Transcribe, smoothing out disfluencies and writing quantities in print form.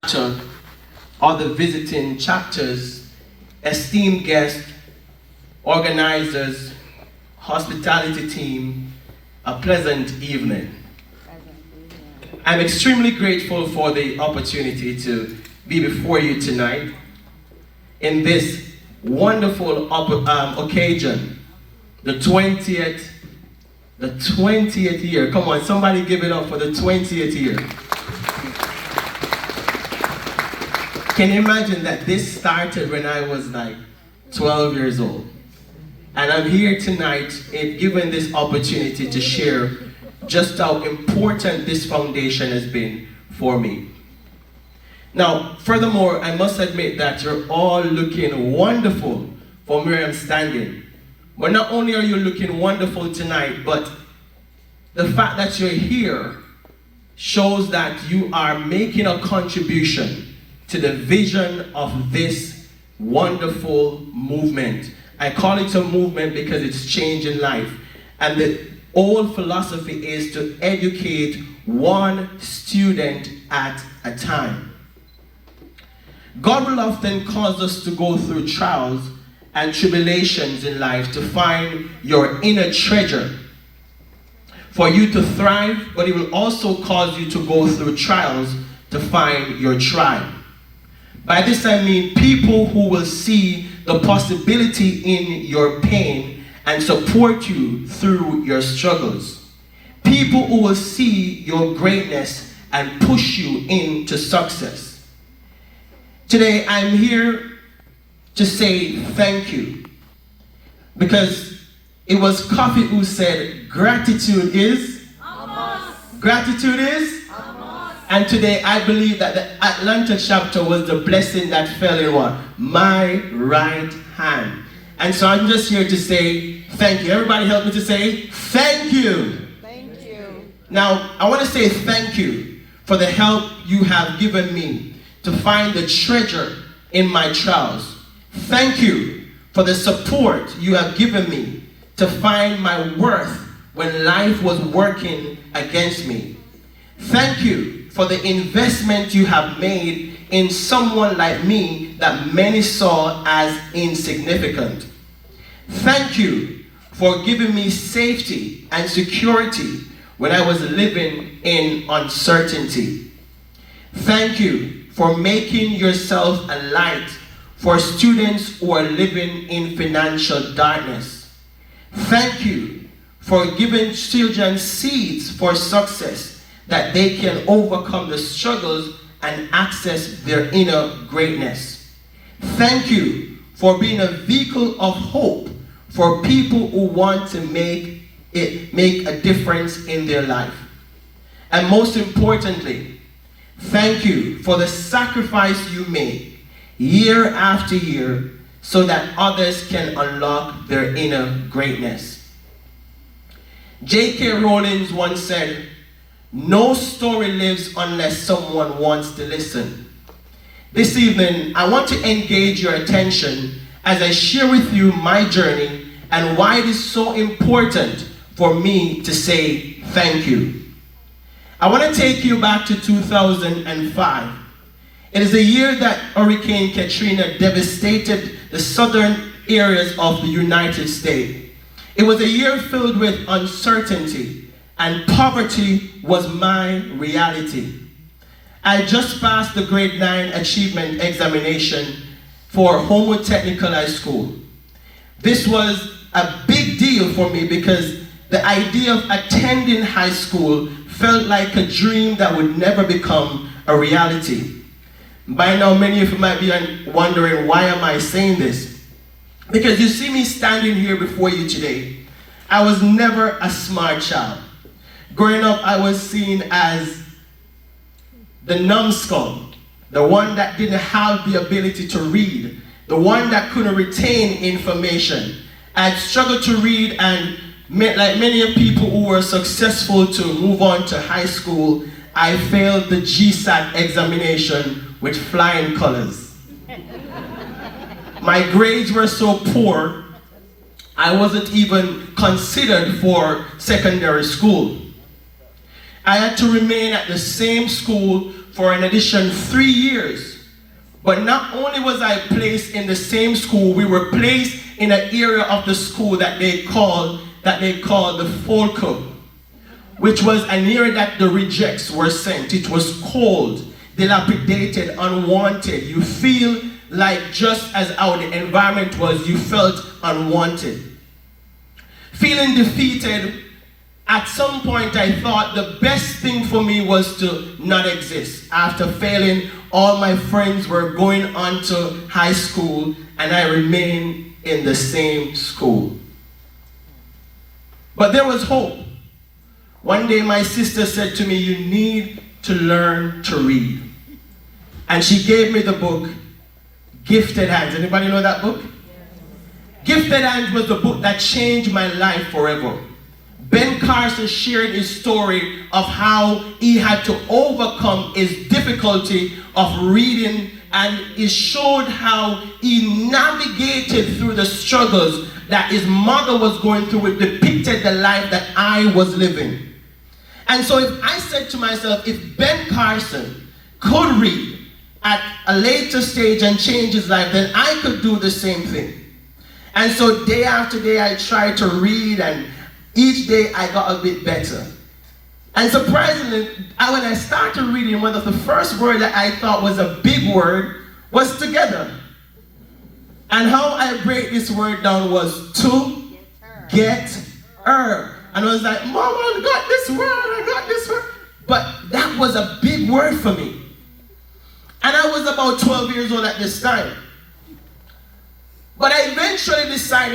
to all the visiting chapters, esteemed guests, organizers, hospitality team, a pleasant evening. I'm extremely grateful for the opportunity to be before you tonight in this wonderful occasion, the 20th year. Come on, somebody give it up for the 20th year. Can you imagine that this started when I was like 12 years old? And I'm here tonight given this opportunity to share just how important this foundation has been for me. Now, furthermore, I must admit that you're all looking wonderful from where I'm standing. But not only are you looking wonderful tonight, but the fact that you're here shows that you are making a contribution to the vision of this wonderful movement. I call it a movement because it's changing life. And the old philosophy is to educate one student at a time. God will often cause us to go through trials and tribulations in life to find your inner treasure, for you to thrive, but He will also cause you to go through trials to find your tribe. By this I mean people who will see the possibility in your pain and support you through your struggles. People who will see your greatness and push you into success. Today I'm here to say thank you, because it was Kofi who said gratitude is a must. Gratitude is a must. And today I believe that the Atlanta chapter was the blessing that fell in what? My right hand. And so I'm just here to say thank you. Everybody help me to say thank you. Thank you. Now I want to say thank you for the help you have given me to find the treasure in my trials. Thank you for the support you have given me to find my worth when life was working against me. Thank you for the investment you have made in someone like me that many saw as insignificant. Thank you for giving me safety and security when I was living in uncertainty. Thank you for making yourself a light for students who are living in financial darkness. Thank you for giving children seeds for success that they can overcome the struggles and access their inner greatness. Thank you for being a vehicle of hope for people who want to make a difference in their life. And most importantly, thank you for the sacrifice you make year after year so that others can unlock their inner greatness. J.K. Rowling once said, "No story lives unless someone wants to listen." This evening, I want to engage your attention as I share with you my journey and why it is so important for me to say thank you. I want to take you back to 2005. It is a year that Hurricane Katrina devastated the southern areas of the United States. It was a year filled with uncertainty, and poverty was my reality. I just passed the grade 9 achievement examination for Homewood Technical High School. This was a big deal for me because the idea of attending high school felt like a dream that would never become a reality. By now, many of you might be wondering, why am I saying this? Because you see me standing here before you today. I was never a smart child. Growing up, I was seen as the numbskull, the one that didn't have the ability to read, the one that couldn't retain information. I struggled to read, and like many people who were successful to move on to high school, I failed the GSAT examination with flying colors. My grades were so poor, I wasn't even considered for secondary school. I had to remain at the same school for an additional 3 years. But not only was I placed in the same school, we were placed in an area of the school that they called the Fulcrum, which was an area that the rejects were sent. It was cold, dilapidated, unwanted. You feel like just as how the environment was, you felt unwanted. Feeling defeated, at some point I thought the best thing for me was to not exist. After failing, all my friends were going on to high school and I remained in the same school. But there was hope. One day my sister said to me, you need to learn to read. And she gave me the book, Gifted Hands. Anybody know that book? Gifted Hands was the book that changed my life forever. Ben Carson shared his story of how he had to overcome his difficulty of reading, and it showed how he navigated through the struggles that his mother was going through. It depicted the life that I was living. And so if I said to myself, if Ben Carson could read at a later stage and change his life, then I could do the same thing. And so day after day I tried to read, and each day I got a bit better. And surprisingly, when I started reading, one of the first words that I thought was a big word was together. And how I break this word down was to get her. And I was like, Mom, I got this word. But that was a big word for me. And I was about 12 years old at this time. But I eventually decided